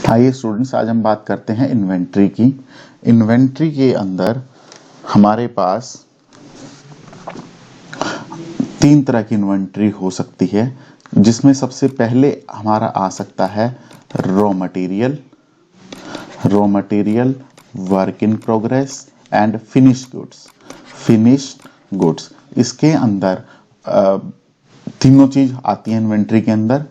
आइए स्टूडेंट्स, आज हम बात करते हैं इन्वेंट्री की। इन्वेंट्री के अंदर हमारे पास तीन तरह की इन्वेंट्री हो सकती है, जिसमें सबसे पहले हमारा आ सकता है raw material, work in progress and finished goods. इसके अंदर तीनों चीज आती है इन्वेंट्री के अंदर।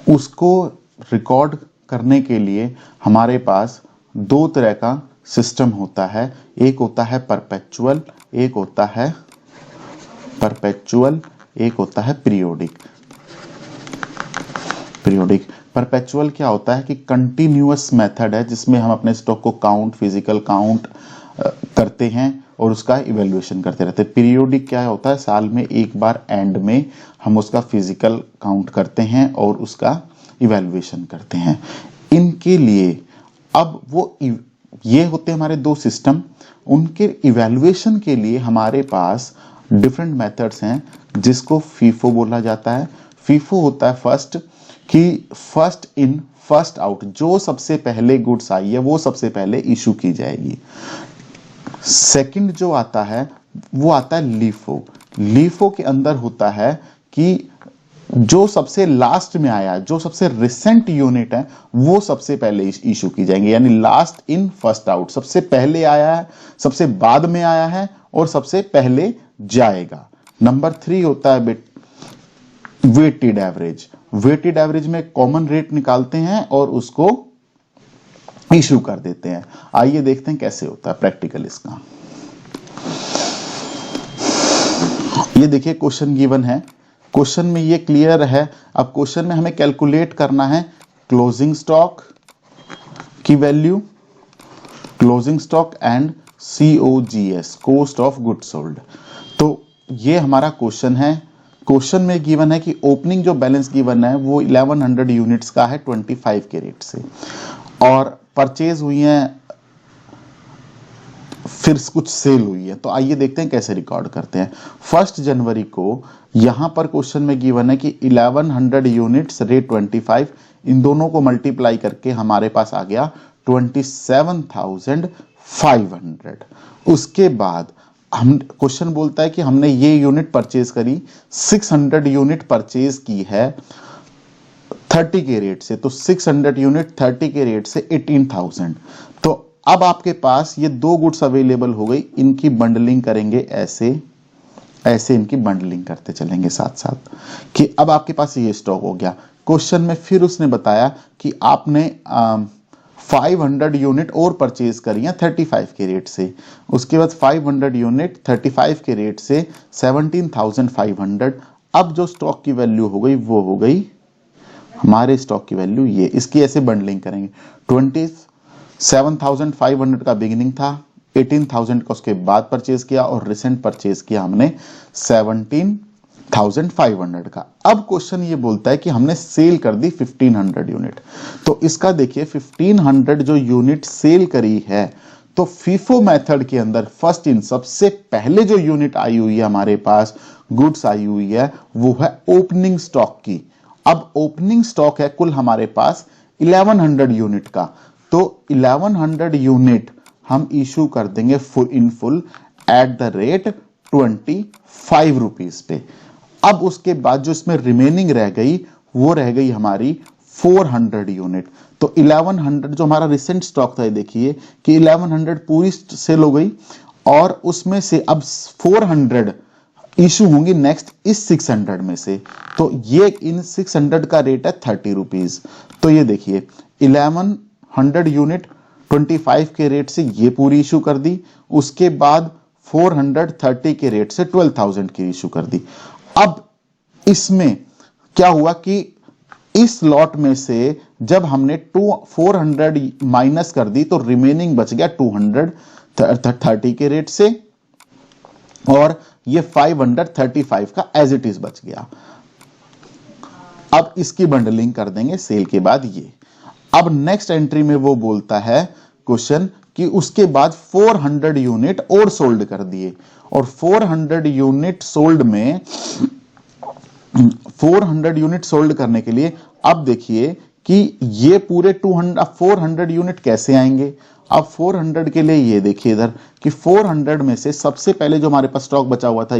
उसको रिकॉर्ड करने के लिए हमारे पास दो तरह का सिस्टम होता है। एक होता है परपेचुअल, एक होता है पीरियोडिक। परपेचुअल क्या होता है कि कंटिन्यूअस मेथड है, जिसमें हम अपने स्टॉक को फिजिकल काउंट करते हैं और उसका इवैल्यूएशन करते रहते हैं। पीरियोडिक क्या होता है, साल में एक बार एंड में हम उसका फिजिकल काउंट करते हैं और उसका इवैल्यूएशन करते हैं। इनके लिए अब ये होते हैं हमारे दो सिस्टम। उनके इवैल्यूएशन के लिए हमारे पास डिफरेंट मेथड्स हैं, जिसको फीफो बोला जाता है। फीफो होता है फर्स्ट इन फर्स्ट आउट, जो सबसे पहले गुड्स आई है वो सबसे पहले इशू की जाएगी। सेकंड जो आता है वो आता है लीफो के अंदर होता है कि जो सबसे लास्ट में आया, जो सबसे रिसेंट यूनिट है, वो सबसे पहले इशू की जाएंगे, यानी लास्ट इन फर्स्ट आउट। सबसे पहले आया है, सबसे बाद में आया है और सबसे पहले जाएगा। नंबर 3 होता है वेटेड एवरेज। वेटेड एवरेज में कॉमन रेट निकालते हैं और उसको इशू कर देते हैं। आइए देखते हैं कैसे होता है प्रैक्टिकल इसका। ये देखिए क्वेश्चन गिवन है, क्वेश्चन में ये क्लियर है। अब क्वेश्चन में हमें कैलकुलेट करना है क्लोजिंग स्टॉक की value, closing stock and COGS, cost of goods sold. तो ये हमारा क्वेश्चन है। क्वेश्चन में गिवन है कि ओपनिंग जो बैलेंस गिवन है वो 1100 यूनिट्स का है 25 के रेट से, और परचेज हुई है, फिर कुछ सेल हुई है। तो आइए देखते हैं कैसे रिकॉर्ड करते हैं। 1 जनवरी को यहां पर क्वेश्चन में गिवन है कि 1100 यूनिट्स रेट 25, इन दोनों को मल्टीप्लाई करके हमारे पास आ गया 27,500। उसके बाद हम क्वेश्चन बोलता है कि हमने ये यूनिट परचेज करी, 600 यूनिट परचेज की है 30 के रेट से, तो 600 यूनिट 30 के रेट से 18,000। तो अब आपके पास ये दो गुड्स अवेलेबल हो गई, इनकी बंडलिंग करेंगे ऐसे इनकी बंडलिंग करते चलेंगे साथ साथ, कि अब आपके पास ये स्टॉक हो गया। क्वेश्चन में फिर उसने बताया कि आपने 500 यूनिट और परचेज करी है 35 के रेट से। उसके बाद 500 यूनिट 35 के रेट से 17,500। अब जो स्टॉक की वैल्यू हो गई वो हो गई हमारे स्टॉक की वैल्यू ये। इसकी ऐसे बंडलिंग करेंगे। 27,500 का बिगिनिंग था, 18,000 का उसके बाद परचेज किया और रिसेंट परचेज किया हमने 17,500 का। अब क्वेश्चन ये बोलता है कि हमने सेल कर दी 1500 यूनिट। तो इसका देखिए 1500 जो यूनिट सेल करी है, तो फीफो मेथड के अंदर फर्स्ट इन सबसे पहले जो यूनिट आई हुई है हमारे पास, गुड्स आई हुई है, वो है ओपनिंग स्टॉक की। अब ओपनिंग स्टॉक है कुल हमारे पास 1100 यूनिट का, तो 1100 यूनिट हम इशू कर देंगे full at the rate 25 rupees पे। अब उसके बाद जो इसमें रिमेनिंग रह गई वो रह गई हमारी 400 यूनिट। तो 1100 जो हमारा रिसेंट स्टॉक था, देखिए कि 1100 पूरी सेल हो गई, और उसमें से अब 400 इशू होंगी नेक्स्ट इस 600 में से। तो ये इन 600 का रेट है 30 रुपीज। तो ये देखिए 1100 यूनिट 25 के रेट से ये पूरी इशू कर दी। उसके बाद 430 के रेट से 12,000 की इशू कर दी। अब इसमें क्या हुआ कि इस लॉट में से जब हमने 400 माइनस कर दी तो रिमेनिंग बच गया 230 के रेट से, और ये 535 का एज इट इज बच गया। अब इसकी बंडलिंग कर देंगे सेल के बाद ये। अब नेक्स्ट एंट्री में वो बोलता है क्वेश्चन कि उसके बाद 400 यूनिट और सोल्ड कर दिए, और 400 यूनिट सोल्ड में 400 यूनिट सोल्ड करने के लिए अब देखिए कि ये पूरे 400 यूनिट कैसे आएंगे। अब 400 के लिए ये देखिए इधर कि 400 में से सबसे पहले जो हमारे पास स्टॉक बचा हुआ था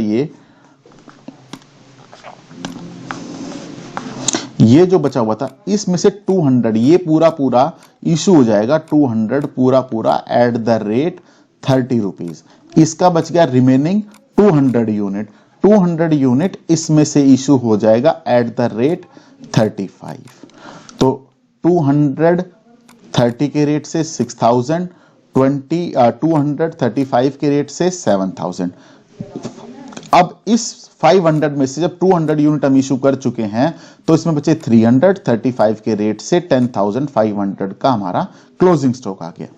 ये जो बचा हुआ था इसमें से 200 ये पूरा पूरा इशू हो जाएगा, 200 पूरा पूरा एट द रेट 30 रुपीज। इसका बच गया रिमेनिंग 200 यूनिट, 200 यूनिट इसमें से इशू हो जाएगा एट द रेट 35। तो 230 के रेट से 6000, 235 के रेट से 7000। अब इस 500 में से जब 200 यूनिट हम इशू कर चुके हैं तो इसमें बचे 335 के रेट से 10,500 का हमारा क्लोजिंग स्टॉक आ गया।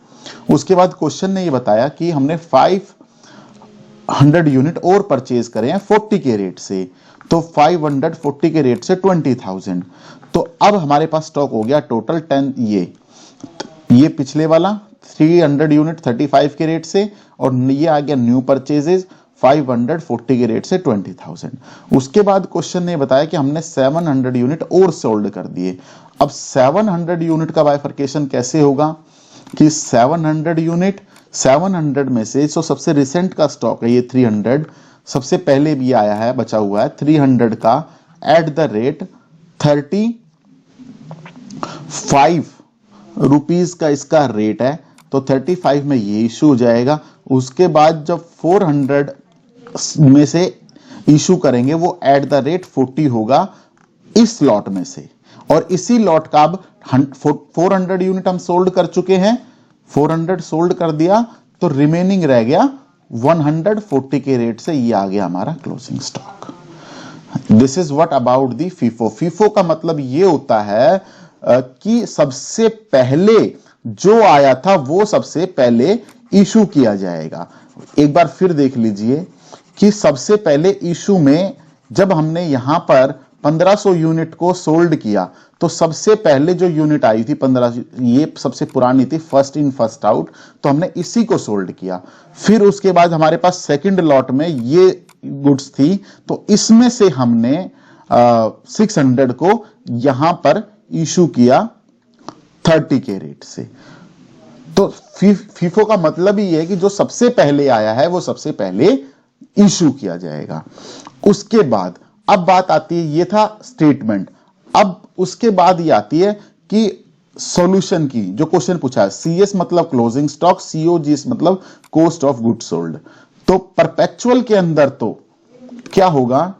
उसके बाद क्वेश्चन ने ये बताया कि हमने 500 यूनिट और परचेज करे हैं 40 के रेट से, तो 540 के रेट से 20,000। तो अब हमारे पास स्टॉक हो गया टोटल 10, ये पिछले वाला 300 यूनिट 35 के रेट से, और ये आ गया न्यू परचेजेस 540 के रेट से 20,000। उसके बाद क्वेश्चन ने बताया कि हमने 700 यूनिट और सोल्ड कर दिए। अब 700 यूनिट का बाइफर्केशन कैसे होगा कि 700 यूनिट 700 में से जो सबसे रिसेंट का स्टॉक है ये 300 सबसे पहले भी आया है, बचा हुआ है 300 का एट द रेट 35 रुपीज का इसका रेट है, तो 35 में ये इशू हो जाएगा। उसके बाद जब 400 में से इशू करेंगे वो एट द रेट 40 होगा इस लॉट में से, और इसी लॉट का अब 400 यूनिट हम सोल्ड कर चुके हैं, 400 सोल्ड कर दिया तो रिमेनिंग रह गया 140 के रेट से, ये आ गया हमारा closing stock. This is what about the FIFO. FIFO का मतलब ये होता है कि सबसे पहले जो आया था वो सबसे पहले इशू किया जाएगा। एक बार फिर देख लीजिए कि सबसे पहले इशू में जब हमने यहां पर 1500 यूनिट को सोल्ड किया तो सबसे पहले जो यूनिट आई थी 1500, ये सबसे पुरानी थी, फर्स्ट इन फर्स्ट आउट, तो हमने इसी को सोल्ड किया। फिर उसके बाद हमारे पास सेकंड लॉट में ये गुड्स थी, तो इसमें से हमने 600 को यहां पर इशू किया 30 के रेट से। तो फीफो का मतलब ही है कि जो सबसे पहले आया है वो सबसे पहले इशू किया जाएगा। उसके बाद अब बात आती है, ये था स्टेटमेंट, अब उसके बाद ये आती है कि सॉल्यूशन की, जो क्वेश्चन पूछा है सीएस मतलब क्लोजिंग स्टॉक, सीओजीएस मतलब कॉस्ट ऑफ गुड सोल्ड। तो परपेचुअल के अंदर तो क्या होगा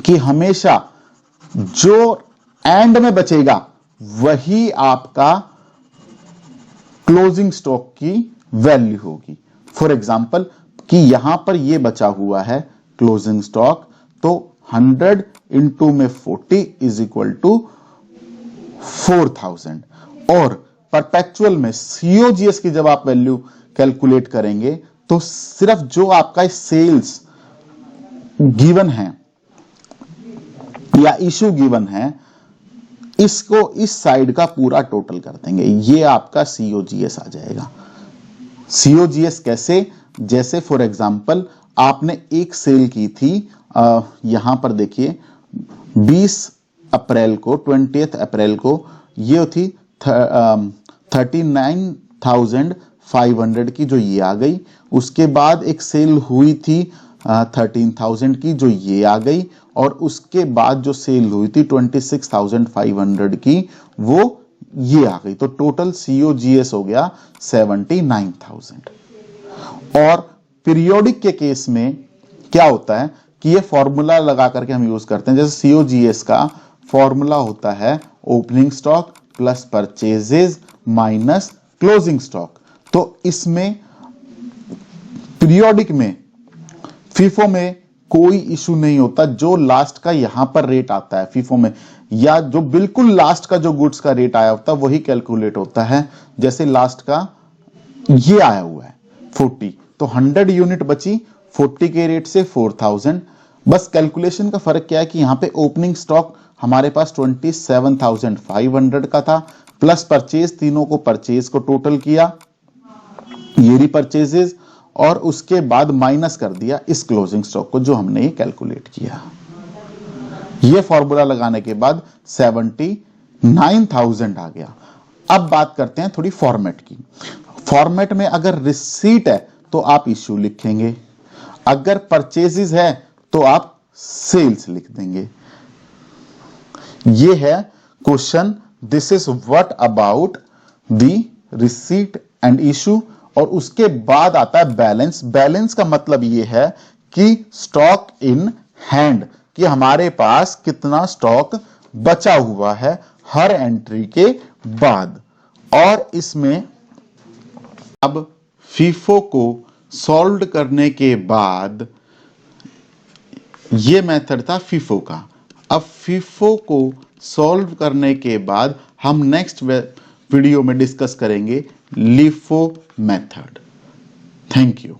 कि हमेशा जो एंड में बचेगा वही आपका क्लोजिंग स्टॉक की वैल्यू होगी। फॉर एग्जांपल कि यहां पर ये बचा हुआ है क्लोजिंग स्टॉक, तो 100 इंटू में 40 इज इक्वल टू 4000। और परपेचुअल में सीओजीएस की जब आप वैल्यू कैलकुलेट करेंगे तो सिर्फ जो आपका सेल्स गिवन है या इशू गिवन है, इसको इस साइड का पूरा टोटल कर देंगे, ये आपका सीओजीएस आ जाएगा। सीओजीएस कैसे, जैसे फॉर एग्जांपल आपने एक सेल की थी, यहां पर देखिए 20 अप्रैल को 20 अप्रैल को ये थी 39,500 की, जो ये आ गई। उसके बाद एक सेल हुई थी 13,000 की, जो ये आ गई। और उसके बाद जो सेल हुई थी 26,500 की, वो ये आ गई। तो टोटल सीओजीएस हो गया 79,000। और पीरियोडिक के केस में क्या होता है कि ये फॉर्मूला लगा करके हम यूज करते हैं, जैसे सीओजीएस का फॉर्मूला होता है opening stock plus purchases minus closing stock. तो इसमें पीरियोडिक में फीफो में कोई इशू नहीं होता, जो लास्ट का यहां पर रेट आता है फीफो में, या जो बिल्कुल लास्ट का जो गुड्स का रेट आया होता है वही कैलकुलेट होता है। जैसे लास्ट का ये आया हुआ है 40, तो 100 यूनिट बची 40 के रेट से 4000। बस कैलकुलेशन का फर्क क्या है कि यहां पे ओपनिंग स्टॉक हमारे पास 27,500 का था, प्लस परचेज, तीनों को परचेज को टोटल किया, ये रिपर्चेजेस, और उसके बाद माइनस कर दिया इस क्लोजिंग स्टॉक को जो हमने ये कैलकुलेट किया। ये फॉर्मूला लगाने के बाद 70 9000 आ गया। अब बात करते हैं थोड़ी फॉर्मेट की। फॉर्मेट में अगर रिसीट है तो आप इश्यू लिखेंगे, अगर परचेजेस है तो आप सेल्स लिख देंगे। ये है question, this is what about the receipt and issue. और उसके बाद आता है बैलेंस। बैलेंस का मतलब ये है कि स्टॉक इन हैंड, कि हमारे पास कितना स्टॉक बचा हुआ है हर एंट्री के बाद। और इसमें अब फीफो को सॉल्व करने के बाद, ये मेथड था फीफो का। अब फीफो को सॉल्व करने के बाद हम नेक्स्ट वीडियो में डिस्कस करेंगे लिफो मेथड। Thank you.